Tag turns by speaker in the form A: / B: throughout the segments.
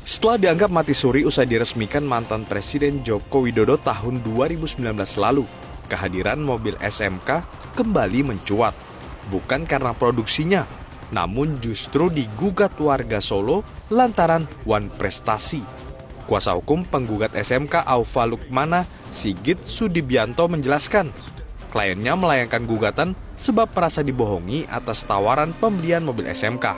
A: Setelah dianggap mati suri usai diresmikan mantan Presiden Joko Widodo tahun 2019 lalu, kehadiran mobil SMK kembali mencuat. Bukan karena produksinya, namun justru digugat warga Solo lantaran wan prestasi. Kuasa hukum penggugat SMK Aufa Lukmana, Sigit Sudibianto menjelaskan, kliennya melayangkan gugatan sebab merasa dibohongi atas tawaran pembelian mobil SMK.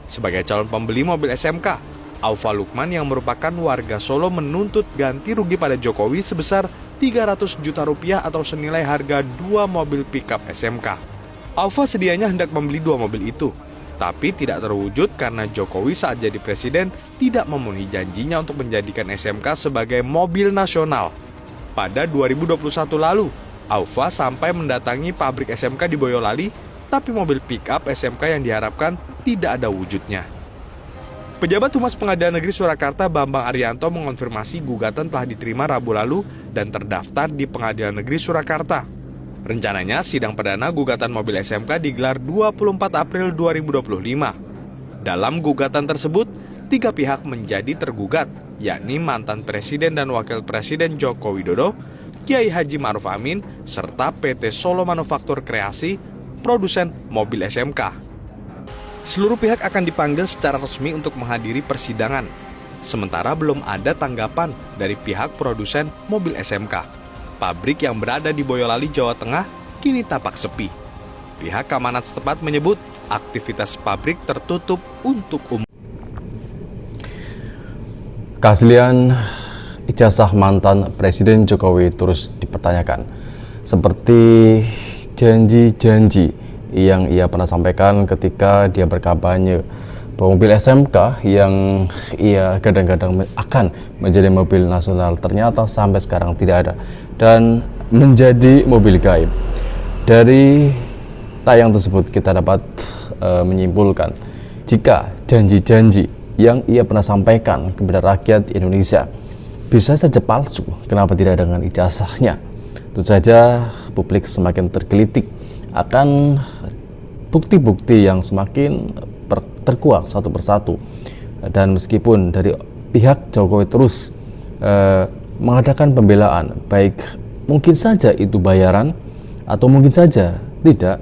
A: Sebagai calon pembeli mobil SMK, Aufa Lukman yang merupakan warga Solo menuntut ganti rugi pada Jokowi sebesar 300 juta rupiah atau senilai harga 2 mobil pickup SMK. Aufa sedianya hendak membeli 2 mobil itu, tapi tidak terwujud karena Jokowi saat jadi presiden tidak memenuhi janjinya untuk menjadikan SMK sebagai mobil nasional. Pada 2021 lalu, Aufa sampai mendatangi pabrik SMK di Boyolali, tapi mobil pickup SMK yang diharapkan tidak ada wujudnya. Pejabat Humas Pengadilan Negeri Surakarta Bambang Arianto mengonfirmasi gugatan telah diterima Rabu lalu dan terdaftar di Pengadilan Negeri Surakarta. Rencananya sidang perdana gugatan mobil SMK digelar 24 April 2025. Dalam gugatan tersebut, 3 pihak menjadi tergugat, yakni mantan Presiden dan Wakil Presiden Joko Widodo, Kiai Haji Ma'ruf Amin, serta PT Solo Manufaktur Kreasi, produsen mobil SMK. Seluruh pihak akan dipanggil secara resmi untuk menghadiri persidangan. Sementara belum ada tanggapan dari pihak produsen mobil SMK. Pabrik yang berada di Boyolali, Jawa Tengah, kini tampak sepi. Pihak keamanan setempat menyebut aktivitas pabrik tertutup untuk umum.
B: Keaslian ijazah mantan Presiden Jokowi terus dipertanyakan. Seperti janji-janji yang ia pernah sampaikan ketika dia berkampanye bahwa mobil SMK yang ia kadang-kadang akan menjadi mobil nasional ternyata sampai sekarang tidak ada dan menjadi mobil gaib. Dari tayang tersebut kita dapat menyimpulkan jika janji-janji yang ia pernah sampaikan kepada rakyat Indonesia bisa saja palsu, kenapa tidak dengan ijazahnya? Tentu saja publik semakin tergelitik akan bukti-bukti yang semakin terkuak satu persatu. Dan meskipun dari pihak Jokowi terus mengadakan pembelaan, baik mungkin saja itu bayaran atau mungkin saja tidak,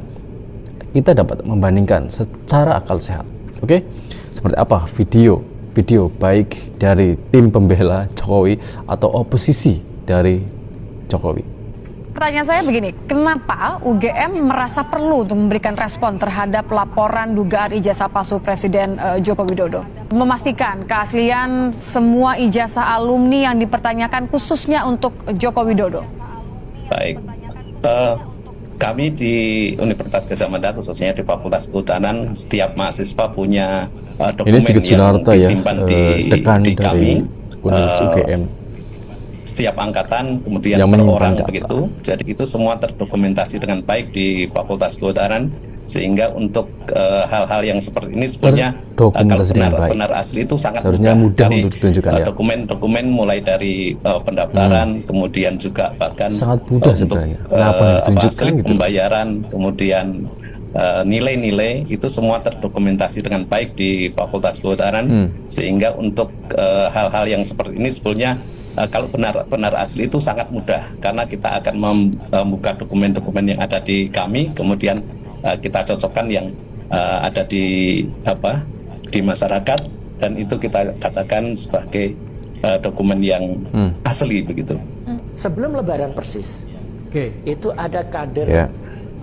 B: kita dapat membandingkan secara akal sehat. Oke? Seperti apa video baik dari tim pembela Jokowi atau oposisi dari Jokowi.
C: Pertanyaan saya begini, kenapa UGM merasa perlu untuk memberikan respon terhadap laporan dugaan ijazah palsu Presiden Joko Widodo? Memastikan keaslian semua ijazah alumni yang dipertanyakan khususnya untuk Joko Widodo. Baik,
D: kami di Universitas Gadjah Mada khususnya di Fakultas Kehutanan, setiap mahasiswa punya dokumen yang disimpan di kami. UGM. Setiap angkatan kemudian per orang begitu, jadi itu semua terdokumentasi dengan baik di Fakultas Kehutanan sehingga untuk hal-hal yang seperti ini sebenarnya kalau benar asli itu sangat
B: mudah untuk ditunjukkan.
D: Dokumen mulai dari pendaftaran, kemudian juga bahkan
B: sangat mudah sebenarnya.
D: Slip pembayaran, kemudian nilai-nilai itu semua terdokumentasi dengan baik di Fakultas Kehutanan sehingga untuk hal-hal yang seperti ini sebenarnya kalau benar asli itu sangat mudah karena kita akan membuka dokumen-dokumen yang ada di kami, kemudian kita cocokkan yang ada di masyarakat dan itu kita katakan sebagai dokumen yang asli begitu.
E: Sebelum Lebaran persis, itu ada kader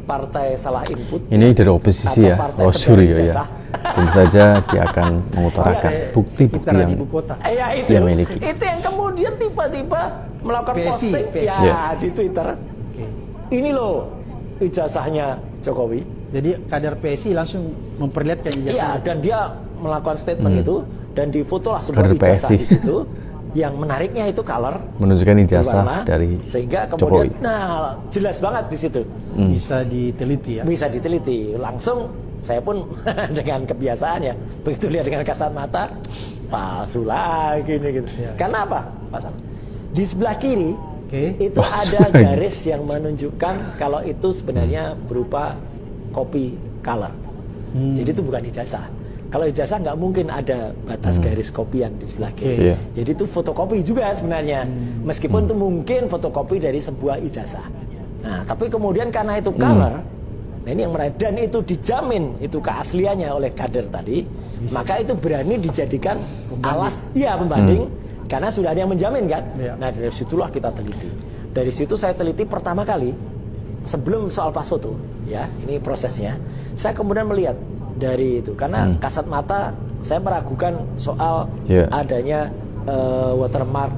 E: partai salah input.
B: Ini dari oposisi ya, Suryo ya. Tentu saja dia akan mengutarakan bukti-bukti yang dia miliki.
E: Itu yang kemudian tiba-tiba melakukan posting di Twitter. Ini loh ijazahnya Jokowi.
F: Jadi kader PSI langsung memperlihatkan ijazahnya.
E: Iya, dan dia melakukan statement itu dan difotolah sebuah ijazah di situ. Yang menariknya itu color
B: menunjukkan ijazah dari
E: sehingga kemudian
B: Jokowi.
E: Nah, jelas banget di situ.
F: Bisa diteliti ya.
E: Bisa diteliti. Langsung saya pun dengan kebiasaan ya, begitu lihat dengan kasat mata, palsu lagi nih gitu. Ya. Karena apa, Pak Sam? Di sebelah kiri itu ada garis yang menunjukkan kalau itu sebenarnya berupa copy color. Jadi itu bukan ijazah. Kalau ijazah nggak mungkin ada batas garis kopian di sebelah kiri.
B: Iya.
E: Jadi itu fotokopi juga sebenarnya. Meskipun itu mungkin fotokopi dari sebuah ijazah. Nah, tapi kemudian karena itu color, nah ini yang menarik, dan itu dijamin itu keasliannya oleh kader tadi, maka itu berani dijadikan alas, pembanding, karena sudah ada yang menjamin kan. Nah, dari situlah kita teliti. Dari situ saya teliti pertama kali, sebelum soal pas foto, ya, ini prosesnya. Saya kemudian melihat dari itu, karena kasat mata saya meragukan soal adanya watermark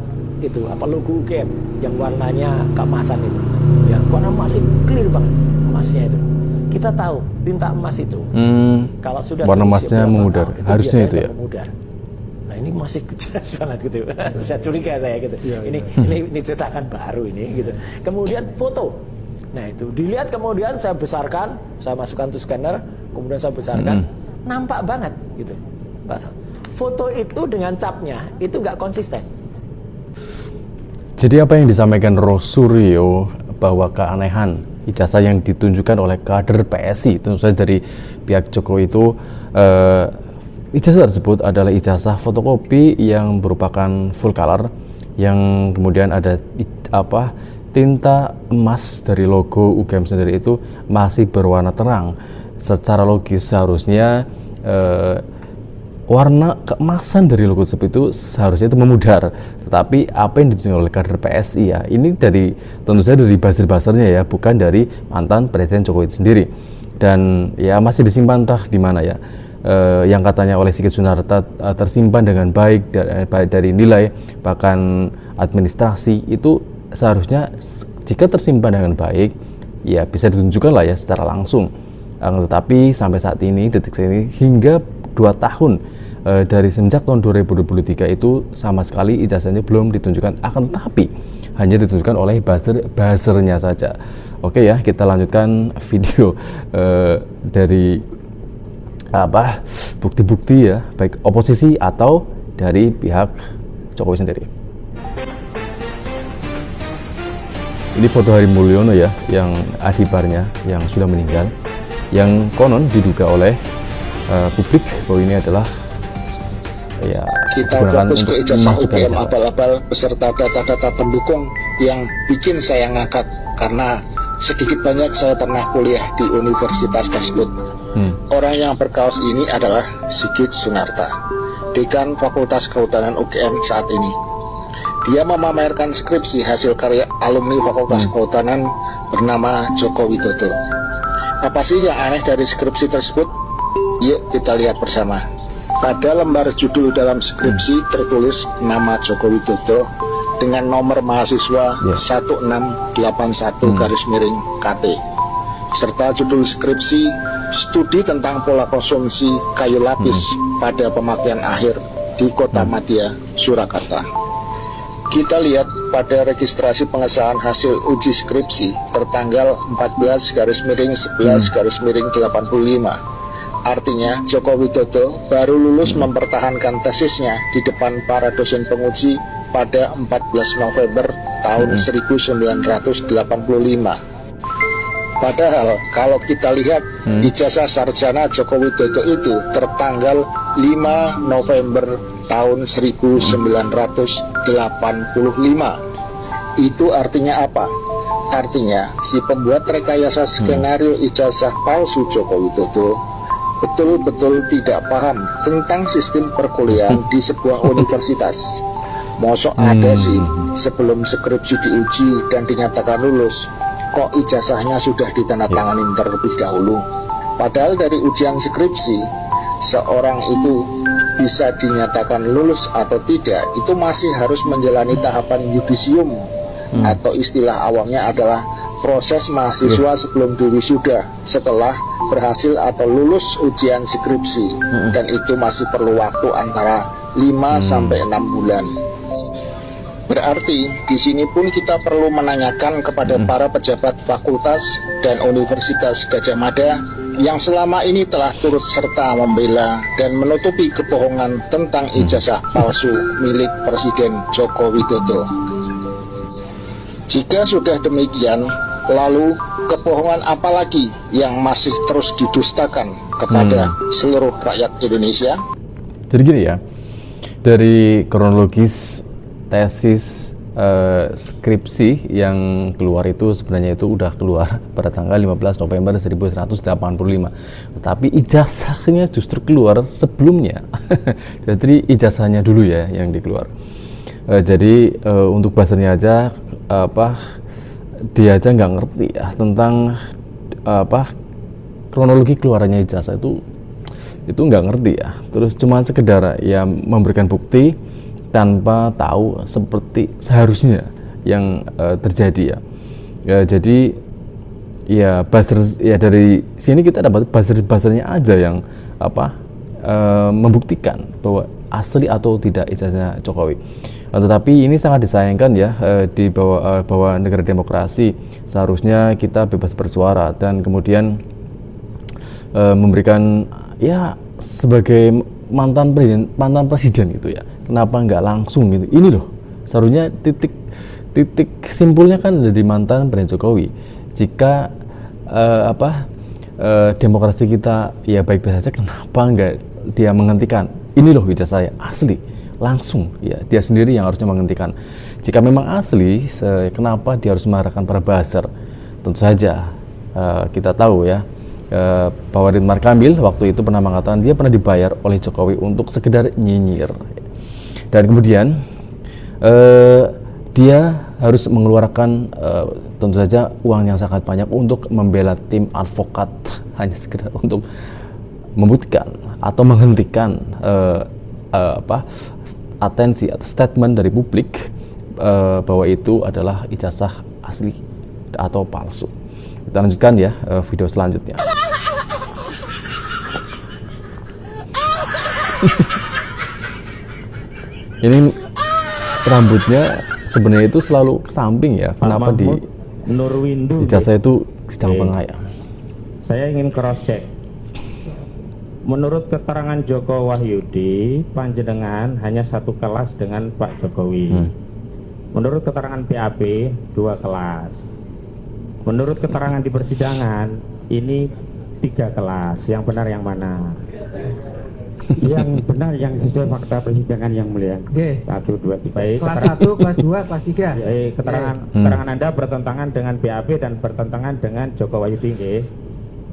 E: itu, apa, logo UGM yang warnanya keemasan itu, ya, warna masih clear banget emasnya itu. Kita tahu tinta emas itu kalau sudah
B: warna emasnya memudar, harusnya itu ya.
E: Memudar. Nah, ini masih jelas banget gitu. Saya curiga saya gitu. Ini cetakan baru ini gitu. Kemudian foto. Nah, itu dilihat, kemudian saya besarkan, saya masukkan ke scanner, kemudian saya besarkan, nampak banget gitu, Pak Sam. Foto itu dengan capnya itu nggak konsisten.
B: Jadi apa yang disampaikan Rosuryo bahwa keanehan ijazah yang ditunjukkan oleh kader PSI, tentu saja dari pihak Jokowi itu, ijazah tersebut adalah ijazah fotokopi yang merupakan full color, yang kemudian ada tinta emas dari logo UGM sendiri itu masih berwarna terang. Secara logis seharusnya warna keemasan dari logo tersebut itu seharusnya itu memudar. Tetapi apa yang ditunjukkan oleh kader PSI ya, ini tentu saja dari buzzer-buzzernya ya, bukan dari mantan Presiden Jokowi sendiri. Dan ya masih disimpan entah di mana ya. Yang katanya oleh Sigit Sunarta tersimpan dengan baik dari nilai bahkan administrasi, itu seharusnya jika tersimpan dengan baik ya bisa ditunjukkan lah ya secara langsung. Tetapi sampai saat ini, detik ini, hingga 2 tahun dari sejak tahun 2023 itu sama sekali ijazahnya belum ditunjukkan, akan tetapi hanya ditunjukkan oleh buzzernya saja. Oke ya, kita lanjutkan video dari bukti-bukti ya, baik oposisi atau dari pihak Jokowi sendiri. Ini foto Hadi Mulyono ya, yang adibarnya yang sudah meninggal, yang konon diduga oleh publik bahwa ini adalah ya
G: kita fokus ke ijazah UGM abal-abal beserta data-data pendukung yang bikin saya ngakak, karena sedikit banyak saya pernah kuliah di universitas tersebut. Orang yang berkaos ini adalah Sigit Sunarta, Dekan Fakultas Kehutanan UGM saat ini. Dia memamerkan skripsi hasil karya alumni Fakultas Kehutanan bernama Joko Widodo. Apa sih yang aneh dari skripsi tersebut? Yuk kita lihat bersama. Pada lembar judul dalam skripsi tertulis nama Joko Widodo dengan nomor mahasiswa 1681-KT, serta judul skripsi studi tentang pola konsumsi kayu lapis pada pemakaian akhir di Kota Madya, Surakarta. Kita lihat pada registrasi pengesahan hasil uji skripsi tertanggal 14/11/85. Artinya Joko Widodo baru lulus mempertahankan tesisnya di depan para dosen penguji pada 14 November tahun 1985. Padahal kalau kita lihat ijazah sarjana Joko Widodo itu tertanggal 5 November tahun 1985. Itu artinya apa? Artinya si pembuat rekayasa skenario ijazah palsu Joko Widodo betul-betul tidak paham tentang sistem perkuliahan di sebuah universitas. Mosok ada sih sebelum skripsi diuji dan dinyatakan lulus, kok ijazahnya sudah ditandatangani terlebih dahulu. Padahal dari ujian skripsi, seorang itu bisa dinyatakan lulus atau tidak itu masih harus menjalani tahapan yudisium, atau istilah awamnya adalah proses mahasiswa sebelum diwisuda setelah berhasil atau lulus ujian skripsi, dan itu masih perlu waktu antara 5 sampai 6 bulan. Berarti di sini pun kita perlu menanyakan kepada para pejabat fakultas dan Universitas Gadjah Mada yang selama ini telah turut serta membela dan menutupi kebohongan tentang ijazah palsu milik Presiden Joko Widodo. Jika sudah demikian, lalu kebohongan apa lagi yang masih terus didustakan kepada seluruh rakyat Indonesia.
B: Jadi gini ya, dari kronologis tesis skripsi yang keluar itu sebenarnya itu udah keluar pada tanggal 15 November 1985, tetapi ijazahnya justru keluar sebelumnya. Jadi ijazahnya dulu ya yang dikeluar. Jadi untuk bahasanya aja dia aja nggak ngerti ya tentang kronologi keluarannya ijazah itu nggak ngerti ya. Terus cuma sekedar ya memberikan bukti tanpa tahu seperti seharusnya yang terjadi ya. Jadi ya buzzer ya, dari sini kita dapat buzzer-buzzernya aja yang membuktikan bahwa asli atau tidak ijazahnya Jokowi. Tetapi ini sangat disayangkan ya, di bahwa negara demokrasi seharusnya kita bebas bersuara dan kemudian memberikan ya sebagai mantan presiden gitu ya. Kenapa nggak langsung gitu? Ini loh, seharusnya titik simpulnya kan dari mantan Presiden Jokowi. Jika demokrasi kita ya baik-baik saja, kenapa nggak dia menghentikan? Ini loh ijazah saya asli, langsung ya dia sendiri yang harusnya menghentikan. Jika memang asli, kenapa dia harus mengarahkan para buzzer? Tentu saja kita tahu ya bahwa Ridwan Kamil waktu itu pernah mengatakan dia pernah dibayar oleh Jokowi untuk sekedar nyinyir. Dan kemudian dia harus mengeluarkan tentu saja uang yang sangat banyak untuk membela tim advokat hanya sekedar untuk membuktikan atau menghentikan atensi atau statement dari publik bahwa itu adalah ijazah asli atau palsu. Kita lanjutkan ya video selanjutnya. Ini rambutnya sebenarnya itu selalu ke samping ya. Kenapa di ijazah itu sedang pengaya?
H: Saya ingin cross check. Menurut keterangan Joko Wahyudi, panjenengan hanya satu kelas dengan Pak Jokowi. Menurut keterangan PAP, 2 kelas. Menurut keterangan di persidangan, ini 3 kelas. Yang benar yang mana?
I: Yang benar yang sesuai fakta persidangan yang mulia.
H: Oke.
I: 1, 2, 3.
H: Baik.
I: Kelas 1, kelas 2, kelas 3.
H: Baik, keterangan Anda bertentangan dengan BAP dan bertentangan dengan Joko Wahyudi.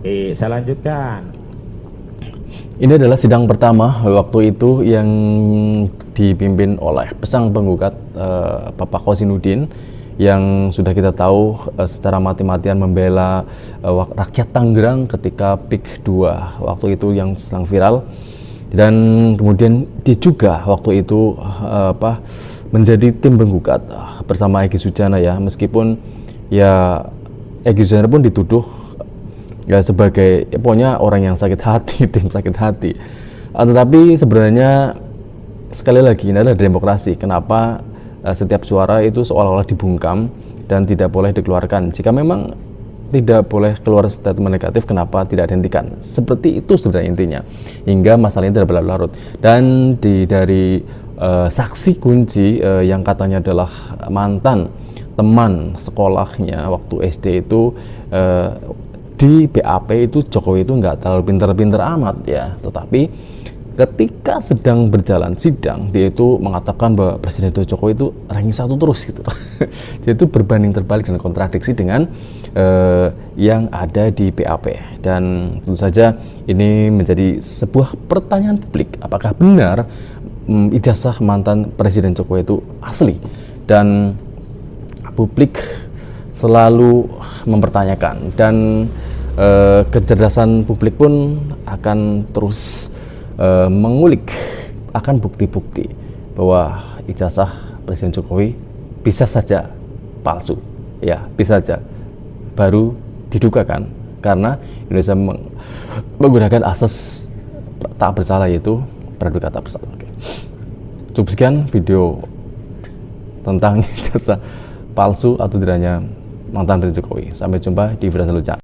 H: Oke, saya lanjutkan.
B: Ini adalah sidang pertama waktu itu yang dipimpin oleh pesang penggugat Bapak Kozinudin yang sudah kita tahu secara mati-matian membela rakyat Tangerang ketika PIK 2 waktu itu yang sedang viral. Dan kemudian dia juga waktu itu menjadi tim penggugat bersama Egy Sujana ya, meskipun ya Egy Sujana pun dituduh ya sebagai ya, pokoknya orang yang sakit hati, tim sakit hati. Tetapi sebenarnya sekali lagi ini adalah demokrasi. Kenapa setiap suara itu seolah-olah dibungkam dan tidak boleh dikeluarkan? Jika memang tidak boleh keluar statement negatif, kenapa tidak dihentikan? Seperti itu sebenarnya intinya, hingga masalah ini tidak berlarut. Dan dari saksi kunci yang katanya adalah mantan teman sekolahnya waktu SD itu, di BAP itu Jokowi itu nggak terlalu pinter-pinter amat ya, tetapi ketika sedang berjalan sidang dia itu mengatakan bahwa Presiden Jokowi itu ranking 1 terus gitu. Jadi itu berbanding terbalik dan kontradiksi dengan yang ada di BAP. Dan tentu saja ini menjadi sebuah pertanyaan publik, apakah benar ijazah mantan Presiden Jokowi itu asli? Dan publik selalu mempertanyakan, dan kecerdasan publik pun akan terus mengulik akan bukti-bukti bahwa ijazah Presiden Jokowi bisa saja palsu, ya bisa saja, baru diduga kan, karena Indonesia menggunakan asas tak bersalah, yaitu praduga tak bersalah. Oke. Cukup sekian video tentang ijazah palsu atau tidaknya mantan Presiden Jokowi. Sampai jumpa di video selanjutnya.